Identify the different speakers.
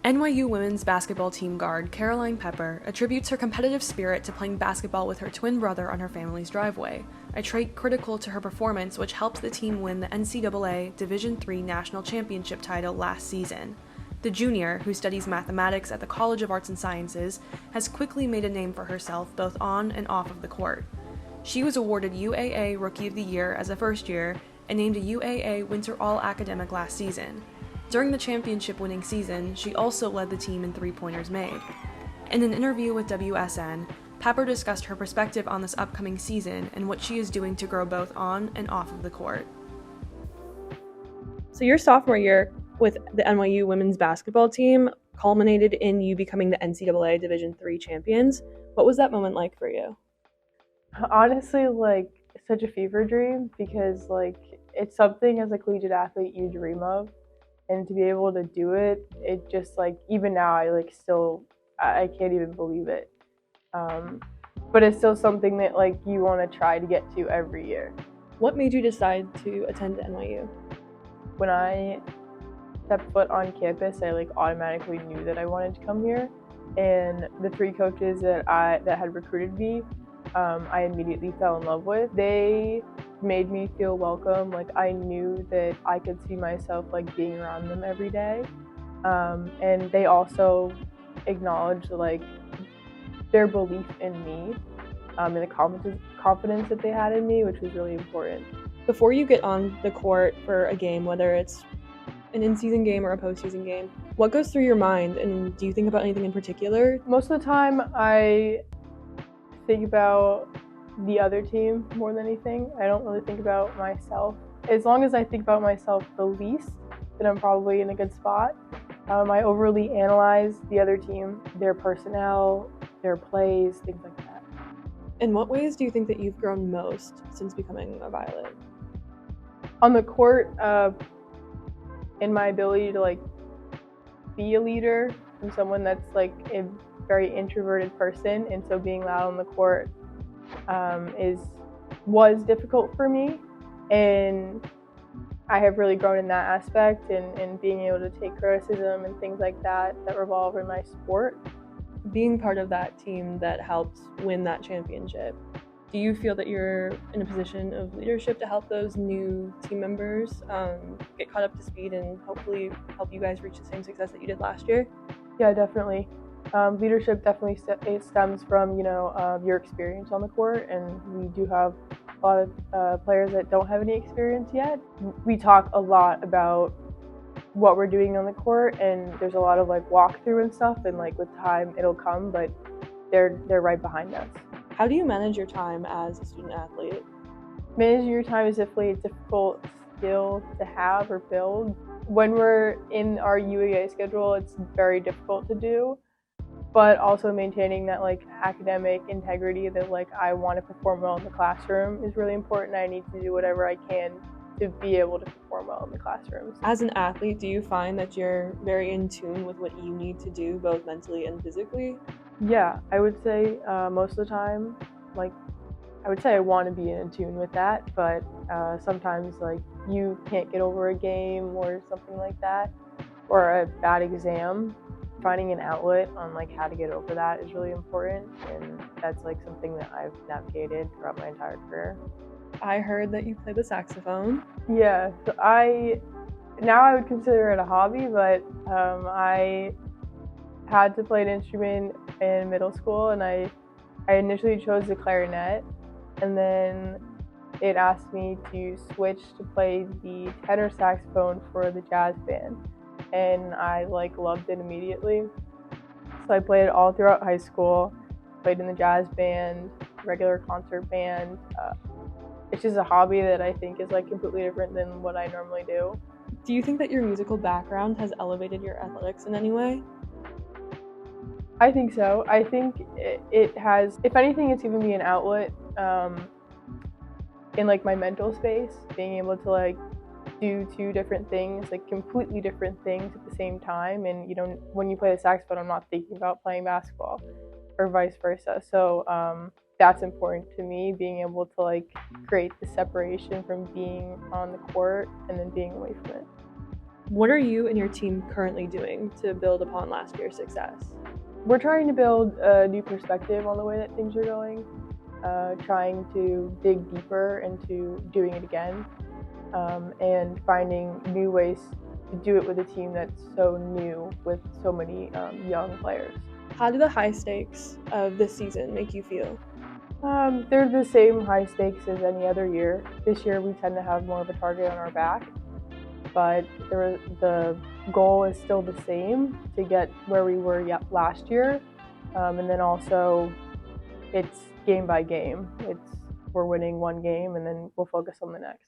Speaker 1: NYU women's basketball team guard Caroline Peper attributes her competitive spirit to playing basketball with her twin brother on her family's driveway, a trait critical to her performance which helped the team win the NCAA Division III National Championship title last season. The junior, who studies mathematics at the College of Arts and Sciences, has quickly made a name for herself both on and off of the court. She was awarded UAA Rookie of the Year as a first year and named a UAA Winter All-Academic last season. During the championship-winning season, she also led the team in three-pointers made. In an interview with WSN, Peper discussed her perspective on this upcoming season and what she is doing to grow both on and off of the court. So your sophomore year with the NYU women's basketball team culminated in you becoming the NCAA Division III champions. What was that moment like for you?
Speaker 2: Honestly, such a fever dream because it's something as a collegiate athlete you dream of. And to be able to do it, it just even now I can't even believe it. But it's still something that you want to try to get to every year.
Speaker 1: What made you decide to attend NYU?
Speaker 2: When I stepped foot on campus, I automatically knew that I wanted to come here. And the three coaches that had recruited me, I immediately fell in love with. They made me feel welcome. I knew that I could see myself being around them every day. And they also acknowledged their belief in me and the confidence that they had in me, which was really important.
Speaker 1: Before you get on the court for a game, whether it's an in-season game or a postseason game, what goes through your mind, and do you think about anything in particular?
Speaker 2: Most of the time, I think about the other team more than anything. I don't really think about myself. As long as I think about myself the least, then I'm probably in a good spot. I overly analyze the other team, their personnel, their plays, things like that.
Speaker 1: In what ways do you think that you've grown most since becoming a Violet?
Speaker 2: On the court, in my ability to be a leader. I'm someone that's a very introverted person, and so being loud on the court was difficult for me, and I have really grown in that aspect and being able to take criticism and things like that revolve in my sport.
Speaker 1: Being part of that team that helped win that championship, do you feel that you're in a position of leadership to help those new team members get caught up to speed and hopefully help you guys reach the same success that you did last year?
Speaker 2: Yeah, definitely. Leadership definitely stems from your experience on the court, and we do have a lot of players that don't have any experience yet. We talk a lot about what we're doing on the court, and there's a lot of walkthrough and stuff, and with time it'll come, but they're right behind us.
Speaker 1: How do you manage your time as a student athlete?
Speaker 2: Managing your time is definitely a difficult skill to have or build. When we're in our UAA schedule, it's very difficult to do, but also maintaining that academic integrity that I want to perform well in the classroom is really important. I need to do whatever I can to be able to perform well in the classrooms.
Speaker 1: As an athlete, do you find that you're very in tune with what you need to do both mentally and physically?
Speaker 2: Yeah, I would say most of the time, I would say I want to be in tune with that, but sometimes you can't get over a game or something like that, or a bad exam. Finding an outlet on how to get over that is really important, and that's something that I've navigated throughout my entire career.
Speaker 1: I heard that you play the saxophone.
Speaker 2: Yeah, so I would consider it a hobby, but I had to play an instrument in middle school, and I initially chose the clarinet, and then it asked me to switch to play the tenor saxophone for the jazz band, and I loved it immediately. So I played it all throughout high school, played in the jazz band, regular concert band. It's just a hobby that I think is completely different than what I normally do.
Speaker 1: Do you think that your musical background has elevated your athletics in any way?
Speaker 2: I think so. I think it has, if anything, it's given me an outlet in my mental space, being able to do two different things, completely different things at the same time. And when you play the saxophone, I'm not thinking about playing basketball or vice versa. So that's important to me, being able to create the separation from being on the court and then being away from it.
Speaker 1: What are you and your team currently doing to build upon last year's success?
Speaker 2: We're trying to build a new perspective on the way that things are going, trying to dig deeper into doing it again, and finding new ways to do it with a team that's so new with so many young players.
Speaker 1: How do the high stakes of this season make you feel?
Speaker 2: They're the same high stakes as any other year. This year we tend to have more of a target on our back, but the goal is still the same, to get where we were last year, and then also it's game by game. We're winning one game and then we'll focus on the next.